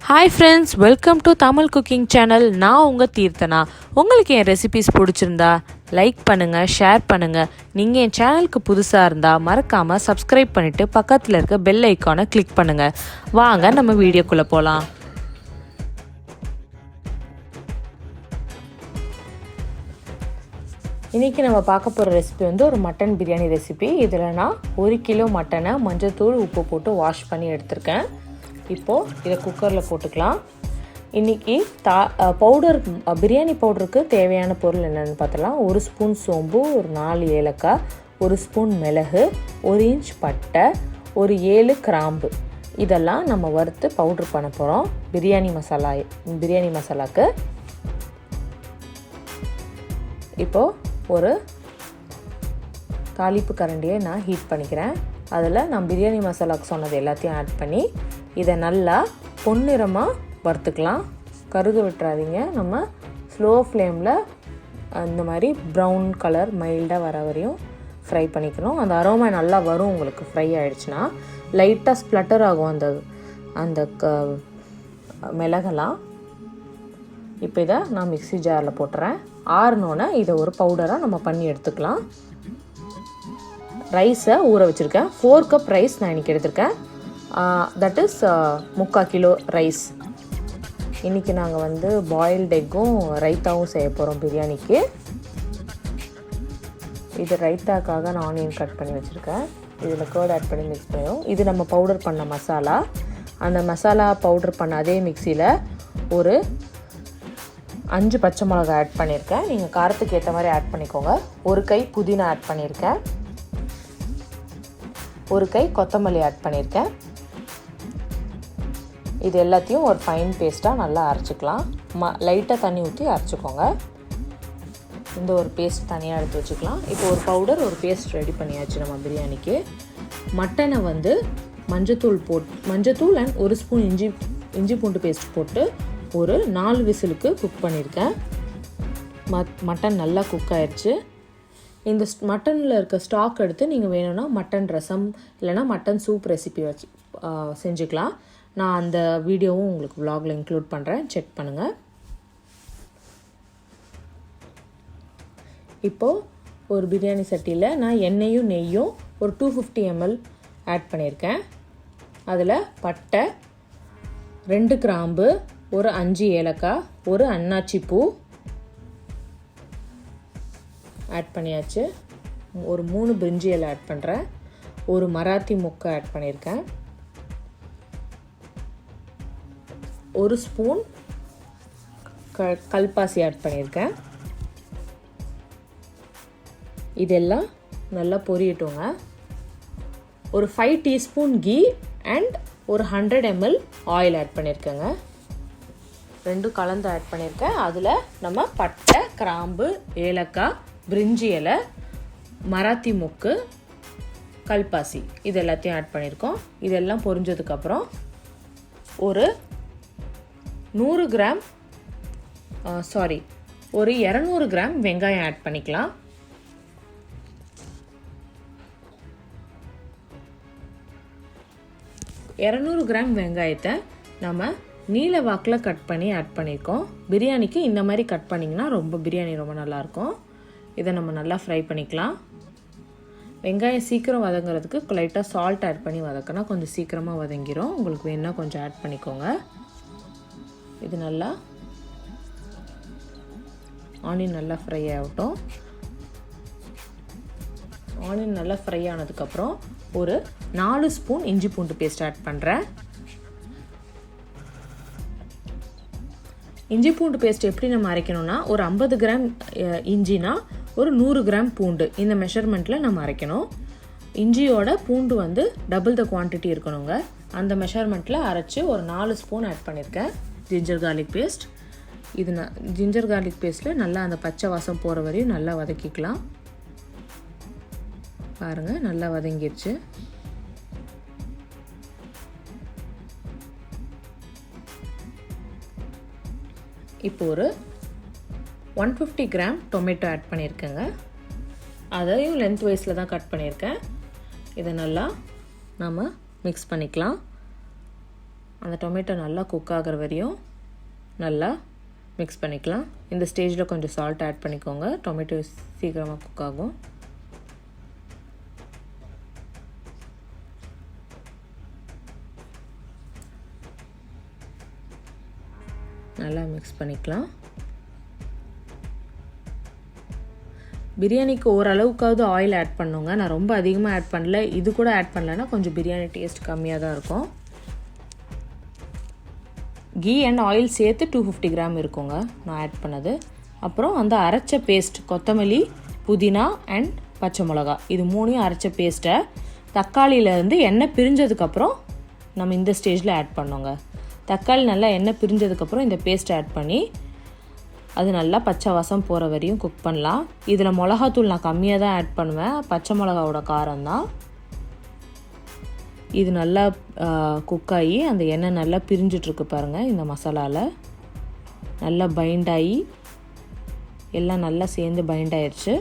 Hi friends, welcome to Tamil Cooking Channel. நான் உங்கள் தீர்த்தனா. உங்களுக்கு என் ரெசிபிஸ் பிடிச்சிருந்தா லைக் பண்ணுங்கள், ஷேர் பண்ணுங்கள். நீங்கள் என் சேனலுக்கு புதுசாக இருந்தால் மறக்காமல் சப்ஸ்கிரைப் பண்ணிவிட்டு பக்கத்தில் இருக்க பெல் ஐக்கானை கிளிக் பண்ணுங்கள். வாங்க நம்ம வீடியோக்குள்ளே போகலாம். இன்றைக்கி நம்ம பார்க்க போகிற ரெசிபி ஒரு மட்டன் பிரியாணி ரெசிபி. இதில் நான் 1 கிலோ மட்டனை மஞ்சள்தூள் உப்பு போட்டு வாஷ் பண்ணி எடுத்திருக்கேன். இப்போது இதை குக்கரில் போட்டுக்கலாம். இன்றைக்கி பவுடர் பிரியாணி பவுடருக்கு தேவையான பொருள் என்னென்னு பார்த்தலாம். 1 ஸ்பூன் சோம்பு, ஒரு 4 ஏலக்காய், 1 ஸ்பூன் மிளகு, 1 இன்ச் பட்டை, ஒரு 7 கிராம்பு, இதெல்லாம் நம்ம வறுத்து பவுட்ரு பண்ண போகிறோம் பிரியாணி மசாலாவுக்கு. இப்போது ஒரு தாளிப்பு கரண்டியை நான் ஹீட் பண்ணிக்கிறேன். அதில் நான் பிரியாணி மசாலாவுக்கு சொன்னது எல்லாத்தையும் ஆட் பண்ணி இதை நல்லா பொன்னிறமாக வறுத்துக்கலாம். கருக விட்டுறாதீங்க. நம்ம ஸ்லோ ஃப்ளேமில் இந்த மாதிரி ப்ரௌன் கலர் மைல்டாக வர வரையும் ஃப்ரை பண்ணிக்கணும். அந்த அரோமா நல்லா வரும். உங்களுக்கு ஃப்ரை ஆகிடுச்சுன்னா லைட்டாக ஸ்ப்ளட்டர் ஆகும் அந்த மிளகெல்லாம். இப்போ இதை நான் மிக்ஸி ஜாரில் போட்டுறேன். ஆறுனோன்னே இதை ஒரு பவுடராக நம்ம பண்ணி எடுத்துக்கலாம். ரைஸை ஊற வச்சுருக்கேன். 4 கப் ரைஸ் நான் இன்றைக்கி எடுத்திருக்கேன். That is 3/4 kilo rice. இன்றைக்கி நாங்கள் பாயில்டு எக்கும் ரைத்தாவும் செய்ய போகிறோம் பிரியாணிக்கு. இது ரைத்தாக்காக நான் ஆனியன் கட் பண்ணி வச்சுருக்கேன். இதில் கர்ட் ஆட் பண்ணி மிக்ஸ் பண்ணிடும். இது நம்ம பவுடர் பண்ண மசாலா. அந்த மசாலா பவுடர் பண்ண அதே மிக்சியில் ஒரு 5 பச்சை மிளகாய் ஆட் பண்ணியிருக்கேன். நீங்கள் காரத்துக்கு ஏற்ற மாதிரி ஆட் பண்ணிக்கோங்க. ஒரு கை புதினா ஆட் பண்ணியிருக்கேன். ஒரு கை கொத்தமல்லி ஆட் பண்ணியிருக்கேன். இது எல்லாத்தையும் ஒரு ஃபைன் பேஸ்ட்டாக நல்லா அரைச்சிக்கலாம். லைட்டாக தண்ணி ஊற்றி அரைச்சிக்கோங்க. இந்த ஒரு பேஸ்ட் தனியாக எடுத்து வச்சுக்கலாம். இப்போ ஒரு பவுடர், ஒரு பேஸ்ட் ரெடி பண்ணியாச்சு நம்ம பிரியாணிக்கு. மட்டனை மஞ்சத்தூள் அண்ட் 1 ஸ்பூன் இஞ்சி பூண்டு பேஸ்ட் போட்டு ஒரு 4 விசிலுக்கு குக் பண்ணியிருக்கேன். மட்டன் நல்லா குக் ஆயிடுச்சு. இந்த மட்டனில் இருக்க ஸ்டாக் எடுத்து நீங்கள் வேணும்னா மட்டன் ரசம் இல்லைனா மட்டன் சூப் ரெசிபி வச்சு செஞ்சுக்கலாம். நான் அந்த வீடியோவும் உங்களுக்கு vlogல இன்க்ளூட் பண்ணுறேன், செக் பண்ணுங்கள். இப்போது ஒரு பிரியாணி சட்டியில் நான் எண்ணெயும் நெய்யும் ஒரு 250 ml ஆட் பண்ணியிருக்கேன். அதில் பட்டை, 2 கிராம்பு, ஒரு 5 ஏலக்காய், ஒரு அன்னாச்சி பூ ஆட் பண்ணியாச்சு. ஒரு 3 பிரிஞ்சி இலை ஆட் பண்ணுறேன். ஒரு மராத்தி முக்கை ஆட் பண்ணியிருக்கேன். 1 ஸ்பூன் கல்பாசி ஆட் பண்ணியிருக்கேன். இதெல்லாம் நல்லா பொரியட்டுங்க. ஒரு 5 டீஸ்பூன் கீ அண்ட் ஒரு 100 ml ஆயில் ஆட் பண்ணியிருக்கேங்க. ரெண்டும் கலந்து ஆட் பண்ணியிருக்கேன். அதில் நம்ம பட்டை, கிராம்பு, ஏலக்காய், பிரிஞ்சி இலை, மராத்தி முக்கு, கல்பாசி இது எல்லாத்தையும் ஆட் பண்ணியிருக்கோம். இதெல்லாம் பொரிஞ்சதுக்கப்புறம் ஒரு 200 கிராம் வெங்காயம் ஆட் பண்ணிக்கலாம். கிராம் வெங்காயத்தை நம்ம நீல வாக்கில் கட் பண்ணி ஆட் பண்ணியிருக்கோம். பிரியாணிக்கு இந்த மாதிரி கட் பண்ணிங்கன்னா பிரியாணி ரொம்ப நல்லாயிருக்கும். இதை நம்ம நல்லா ஃப்ரை பண்ணிக்கலாம். வெங்காயம் சீக்கிரம் வதங்கிறதுக்கு லைட்டாக சால்ட் ஆட் பண்ணி வதக்கினா கொஞ்சம் சீக்கிரமாக வதங்கிடும். உங்களுக்கு வேணுன்னா கொஞ்சம் ஆட் பண்ணிக்கோங்க. இது நல்லா ஆனியன் நல்லா ஃப்ரை ஆகட்டும். ஆனியன் நல்லா ஃப்ரை ஆனதுக்கப்புறம் ஒரு 4 ஸ்பூன் இஞ்சி பூண்டு பேஸ்ட் ஆட் பண்ணுறேன். இஞ்சி பூண்டு பேஸ்ட் எப்படி நம்ம அரைக்கணும்னா ஒரு 50 கிராம் இஞ்சினா ஒரு 100 கிராம் பூண்டு, இந்த மெஷர்மெண்ட்டில் நம்ம அரைக்கணும். இஞ்சியோட பூண்டு டபுள் த குவான்டிட்டி இருக்கணுங்க. அந்த மெஷர்மெண்ட்டில் அரைச்சி ஒரு 4 ஸ்பூன் ஆட் பண்ணியிருக்கேன். Ginger garlic paste. இது ஜிஞ்சர் கார்லிக் பேஸ்ட்டில் நல்லா அந்த பச்சை வாசம் போகிற வரையும் நல்லா வதக்கிக்கலாம். பாருங்கள், நல்லா வதங்கிடுச்சு. இப்போ ஒரு 150 கிராம் டொமேட்டோ ஆட் பண்ணியிருக்கேங்க. அதையும் லென்த் வைஸில் தான் கட் பண்ணியிருக்கேன். இதை நல்லா நம்ம மிக்ஸ் பண்ணிக்கலாம். அந்த டொமேட்டோ நல்லா குக் ஆகிற வரையும் நல்லா மிக்ஸ் பண்ணிக்கலாம். இந்த ஸ்டேஜில் கொஞ்சம் சால்ட் ஆட் பண்ணிக்கோங்க, டொமேட்டோ சீக்கிரமாக குக் ஆகும். நல்லா மிக்ஸ் பண்ணிக்கலாம். பிரியாணிக்கு ஓரளவுக்காவது ஆயில் ஆட் பண்ணுங்க. நான் ரொம்ப அதிகமாக ஆட் பண்ணல, இது கூட ஆட் பண்ணலைன்னா கொஞ்சம் பிரியாணி டேஸ்ட் கம்மியாக தான் இருக்கும். கீ அண்ட் ஆயில் சேர்த்து 250 கிராம் இருக்குங்க நான் ஆட் பண்ணது. அப்புறம் அந்த அரைச்ச பேஸ்ட், கொத்தமல்லி, புதினா அண்ட் பச்சை மிளகா, இது மூணையும் அரைச்ச பேஸ்ட்டை தக்காளியிலேருந்து எண்ணெய் பிரிஞ்சதுக்கப்புறம் நம்ம இந்த ஸ்டேஜில் ஆட் பண்ணோங்க. தக்காளி நல்லா எண்ணெய் பிரிஞ்சதுக்கப்புறம் இந்த பேஸ்ட்டை ஆட் பண்ணி அது நல்லா பச்சை வாசம் போகிற வரையும் குக் பண்ணலாம். இதில் மிளகாத்தூள் நான் கம்மியாக தான் ஆட் பண்ணுவேன், பச்சை மிளகாவோட காரம் தான். இது நல்லா குக் ஆகி அந்த எண்ணெய் நல்லா பிரிஞ்சிட்ருக்கு பாருங்கள். இந்த மசாலாவில் நல்லா பைண்ட் ஆகி எல்லாம் நல்லா சேர்ந்து பைண்ட் ஆயிடுச்சு.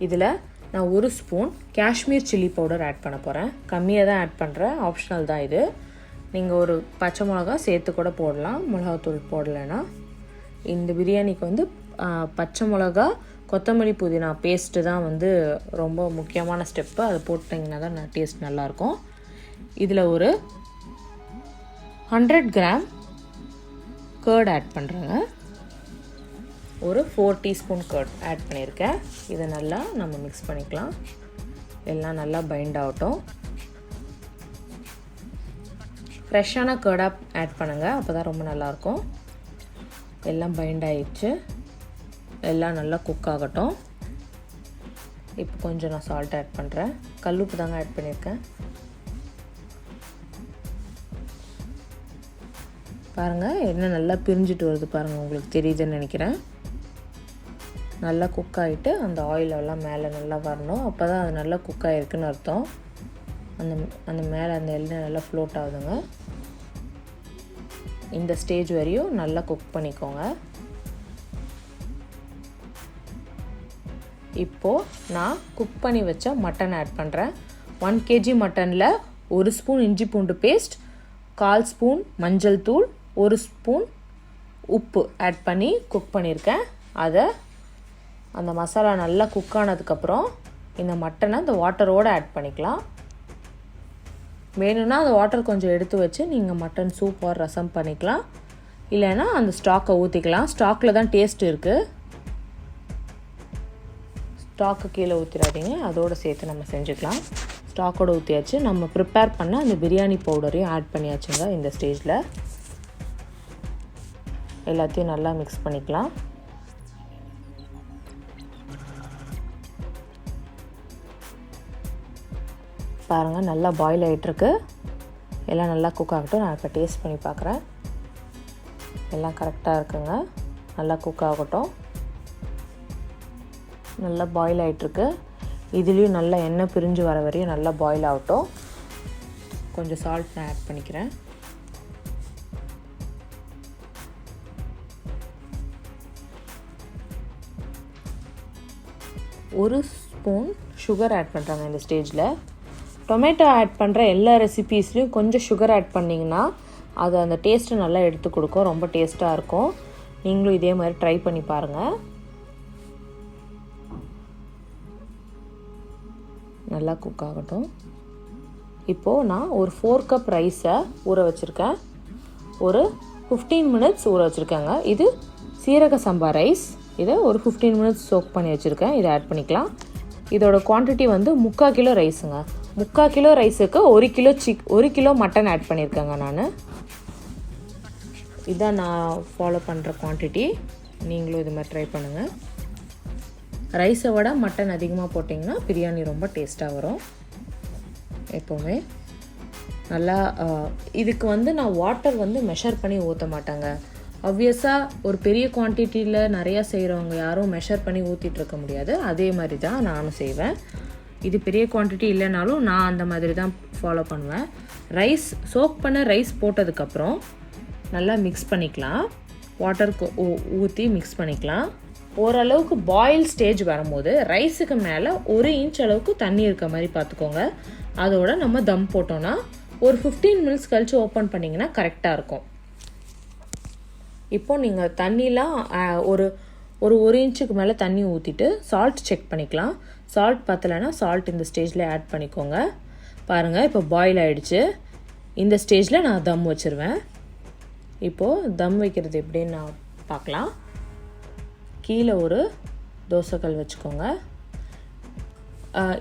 இதில் நான் 1 spoon Kashmir chilli powder add பண்ண போகிறேன். கம்மியாக தான் ஆட் பண்ணுறேன், ஆப்ஷனல் தான் இது. நீங்கள் ஒரு பச்சை மிளகா சேர்த்து கூட போடலாம், மிளகாத்தூள் போடலைன்னா. இந்த பிரியாணிக்கு வந்து பச்சை மிளகா, கொத்தமல்லி, புதினா பேஸ்ட்டு தான் வந்து ரொம்ப முக்கியமான ஸ்டெப்பு. அது போட்டிங்கன்னா தான் டேஸ்ட் நல்லாயிருக்கும். இதில் ஒரு 100 கிராம் கர்ட் ஆட் பண்ணுறேங்க. ஒரு 4 டீஸ்பூன் கர்ட் ஆட் பண்ணியிருக்கேன். இதை நல்லா நம்ம மிக்ஸ் பண்ணிக்கலாம். எல்லாம் நல்லா பைண்ட் ஆகட்டும். ஃப்ரெஷ்ஷான கர்டாக ஆட் பண்ணுங்கள், அப்போ தான் ரொம்ப நல்லாயிருக்கும். எல்லாம் பைண்ட் ஆகிடுச்சு, எல்லாம் நல்லா குக் ஆகட்டும். இப்போ கொஞ்சம் நான் சால்ட் ஆட் பண்ணுறேன். கல்லுப்பு தாங்க ஆட் பண்ணியிருக்கேன். பாருங்கள் எண்ணெய் நல்லா பிரிஞ்சுட்டு வருது பாருங்கள், உங்களுக்கு தெரியுதுன்னு நினைக்கிறேன். நல்லா குக் ஆகிட்டு அந்த ஆயிலெல்லாம் மேலே நல்லா வரணும், அப்போ தான் அது நல்லா குக் ஆகிருக்குன்னு அர்த்தம். அந்த மேலே அந்த எண்ணெய் நல்லா ஃப்ளோட் ஆகுதுங்க. இந்த ஸ்டேஜ் வரையும் நல்லா குக் பண்ணிக்கோங்க. இப்போது நான் குக் பண்ணி வச்ச மட்டன் ஆட் பண்ணுறேன். 1 kg மட்டனில் 1 ஸ்பூன் இஞ்சி பூண்டு பேஸ்ட், 1/4 ஸ்பூன் மஞ்சள் தூள், 1 ஸ்பூன் உப்பு ஆட் பண்ணி குக் பண்ணியிருக்கேன். அதை அந்த மசாலா நல்லா குக் ஆனதுக்கப்புறம் இந்த மட்டனை அந்த வாட்டரோடு ஆட் பண்ணிக்கலாம். வேணும்னா அந்த வாட்டர் கொஞ்சம் எடுத்து வச்சு நீங்கள் மட்டன் சூப் ஆர் ரசம் பண்ணிக்கலாம், இல்லைன்னா அந்த ஸ்டாக்கை ஊற்றிக்கலாம். ஸ்டாக்கில் தான் டேஸ்ட் இருக்குது, ஸ்டாக்கு கீழே ஊற்றிடாதீங்க, அதோடு சேர்த்து நம்ம செஞ்சுக்கலாம். ஸ்டாக்கோடு ஊற்றியாச்சு. நம்ம ப்ரிப்பேர் பண்ண அந்த பிரியாணி பவுடரையும் ஆட் பண்ணியாச்சுங்க. இந்த ஸ்டேஜில் எல்லாத்தையும் நல்லா மிக்ஸ் பண்ணிக்கலாம். பாருங்கள் நல்லா பாயில் ஆகிட்டுருக்கு. எல்லாம் நல்லா குக் ஆகட்டும். நான் இப்போ டேஸ்ட் பண்ணி பார்க்குறேன். எல்லாம் கரெக்டாக இருக்குங்க. நல்லா குக் ஆகட்டும். நல்லா பாயில் ஆகிட்டுருக்கு. இதுலேயும் நல்லா எண்ணெய் பிரிஞ்சு வர வரையும் நல்லா பாயில் ஆகட்டும். கொஞ்சம் சால்ட் நான் ஆட் பண்ணிக்கிறேன். ஒரு ஸ்பூன் சுகர் ஆட் பண்ணுறாங்க இந்த ஸ்டேஜில். டொமேட்டோ ஆட் பண்ணுற எல்லா ரெசிபீஸ்லேயும் கொஞ்சம் சுகர் ஆட் பண்ணிங்கன்னா அது அந்த டேஸ்ட்டு நல்லா எடுத்து கொடுக்கும், ரொம்ப டேஸ்ட்டாக இருக்கும். நீங்களும் இதே மாதிரி ட்ரை பண்ணி பாருங்கள். நல்லா குக் ஆகட்டும். இப்போது நான் ஒரு 4 கப் ரைஸை ஊற வச்சுருக்கேன். ஒரு 15 மினிட்ஸ் ஊற வச்சுருக்கேங்க. இது சீரக சம்பா ரைஸ். இதை ஒரு 15 மினிட்ஸ் சோக் பண்ணி வச்சுருக்கேன். இதை ஆட் பண்ணிக்கலாம். இதோட குவான்டிட்டி வந்து 3/4 கிலோ ரைஸுங்க. 3/4 கிலோ ரைஸுக்கு 1 கிலோ மட்டன் ஆட் பண்ணியிருக்கேங்க நான். இதான் நான் ஃபாலோ பண்ணுற குவான்டிட்டி. நீங்களும் இது மாதிரி ட்ரை பண்ணுங்கள். ரைஸை விட மட்டன் அதிகமாக போட்டிங்கன்னா பிரியாணி ரொம்ப டேஸ்ட்டாக வரும். எப்போவுமே நல்லா இதுக்கு வந்து நான் வாட்டர் வந்து மெஷர் பண்ணி ஊற்ற மாட்டாங்க. ஆப்வியஸாக ஒரு பெரிய குவான்டிட்டியில் நிறையா செய்கிறவங்க யாரும் மெஷர் பண்ணி ஊற்றிட்டுருக்க முடியாது. அதே மாதிரி தான் நானும் செய்வேன். இது பெரிய குவான்டிட்டி இல்லைனாலும் நான் அந்த மாதிரி தான் ஃபாலோ பண்ணுவேன். ரைஸ் சோக் பண்ண ரைஸ் போட்டதுக்கப்புறம் நல்லா மிக்ஸ் பண்ணிக்கலாம். வாட்டருக்கு ஊற்றி மிக்ஸ் பண்ணிக்கலாம். ஓரளவுக்கு பாயில் ஸ்டேஜ் வரும்போது ரைஸுக்கு மேலே 1 இன்ச் அளவுக்கு தண்ணி இருக்க மாதிரி பார்த்துக்கோங்க. அதோட நம்ம தம் போட்டோன்னா ஒரு 15 மினிட்ஸ் கழித்து ஓப்பன் பண்ணிங்கன்னா கரெக்டாக இருக்கும். இப்போது நீங்கள் தண்ணிலாம் ஒரு இன்ச்சுக்கு மேலே தண்ணி ஊற்றிட்டு சால்ட் செக் பண்ணிக்கலாம். சால்ட் பத்தலைன்னா சால்ட் இந்த ஸ்டேஜில் ஆட் பண்ணிக்கோங்க. பாருங்கள் இப்போ பாயில் ஆகிடுச்சு. இந்த ஸ்டேஜில் நான் தம் வச்சுருவேன். இப்போது தம் வைக்கிறது எப்படின்னு நான் பார்க்கலாம். கீழே ஒரு தோசைக்கல் வச்சுக்கோங்க.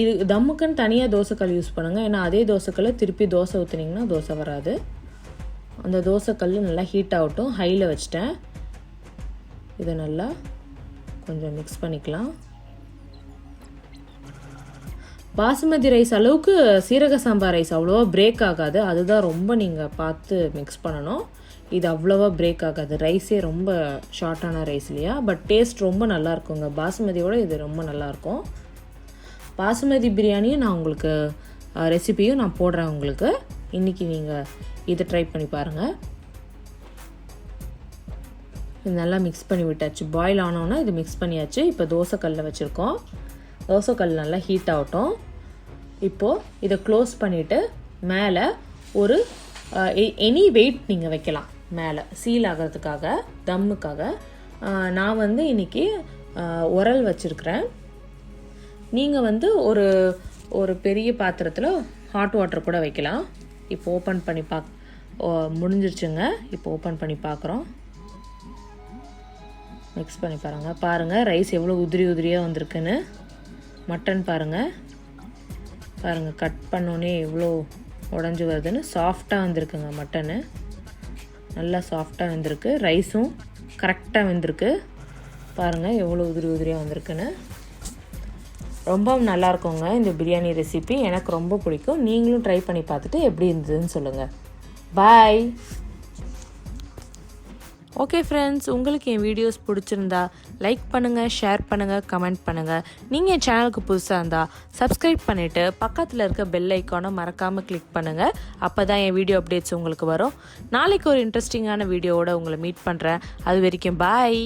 இது தம்முக்குன்னு தனியாக தோசைக்கல் யூஸ் பண்ணுங்கள். ஏன்னா அதே தோசைக்கல்லை திருப்பி தோசை ஊற்றுனீங்கன்னா தோசை வராது. அந்த தோசைக்கல் நல்லா ஹீட் ஆகட்டும். ஹையில் வச்சுட்டேன். இதை நல்லா கொஞ்சம் மிக்ஸ் பண்ணிக்கலாம். பாசுமதி ரைஸ் அளவுக்கு சீரக சம்பா ரைஸ் அவ்வளோவா பிரேக் ஆகாது. அதுதான் ரொம்ப நீங்கள் பார்த்து மிக்ஸ் பண்ணணும். இது அவ்வளோவா பிரேக் ஆகாது. ரைஸே ரொம்ப ஷார்ட்டான ரைஸ் இல்லையா? பட் டேஸ்ட் ரொம்ப நல்லாயிருக்குங்க. பாசுமதியோட இது ரொம்ப நல்லாயிருக்கும். பாசுமதி பிரியாணியும் நான் உங்களுக்கு ரெசிபியும் நான் போடுறேன் உங்களுக்கு. இன்றைக்கி நீங்கள் இதை ட்ரை பண்ணி பாருங்கள். இது நல்லா மிக்ஸ் பண்ணி விட்டாச்சு. பாயில் ஆனோன்னா இது மிக்ஸ் பண்ணியாச்சு. இப்போ தோசைக்கல்லில் வச்சுருக்கோம். தோசைக்கல் நல்லா ஹீட் ஆகட்டும். இப்போது இதை க்ளோஸ் பண்ணிவிட்டு மேலே ஒரு எனி வெயிட் நீங்கள் வைக்கலாம். மேலே சீல் ஆகிறதுக்காக, தம்முக்காக. நான் இன்றைக்கி உரல் வச்சுருக்கிறேன். நீங்கள் ஒரு பெரிய பாத்திரத்தில் ஹாட் வாட்டர் கூட வைக்கலாம். இப்போ ஓப்பன் பண்ணி முடிஞ்சிருச்சுங்க. இப்போ ஓப்பன் பண்ணி பார்க்குறோம். மிக்ஸ் பண்ணி பாருங்கள் ரைஸ் எவ்வளோ உதிரியாக வந்திருக்குன்னு. மட்டன் பாருங்கள் கட் பண்ணோன்னே எவ்வளோ உடஞ்சி வருதுன்னு. சாஃப்டாக வந்திருக்குங்க மட்டனு. நல்லா சாஃப்டாக வந்திருக்கு. ரைஸும் கரெக்டாக வந்திருக்கு. பாருங்கள் எவ்வளோ உதிரியாக வந்திருக்குன்னு. ரொம்ப நல்லாயிருக்குங்க இந்த பிரியாணி ரெசிபி. எனக்கு ரொம்ப பிடிக்கும். நீங்களும் ட்ரை பண்ணி பார்த்துட்டு எப்படி இருந்ததுன்னு சொல்லுங்கள். பாய். ஓகே ஃப்ரெண்ட்ஸ், உங்களுக்கு என் வீடியோஸ் பிடிச்சிருந்தா லைக் பண்ணுங்கள், ஷேர் பண்ணுங்கள், கமெண்ட் பண்ணுங்கள். நீங்கள் என் சேனலுக்கு புதுசாக இருந்தால் சப்ஸ்கிரைப் பண்ணிவிட்டு பக்கத்தில் இருக்க பெல் ஐக்கானை மறக்காமல் கிளிக் பண்ணுங்கள். அப்போ தான் என் வீடியோ அப்டேட்ஸ் உங்களுக்கு வரும். நாளைக்கு ஒரு இன்ட்ரெஸ்டிங்கான வீடியோவோட உங்களை மீட் பண்ணுறேன். அது வரைக்கும் பாய்.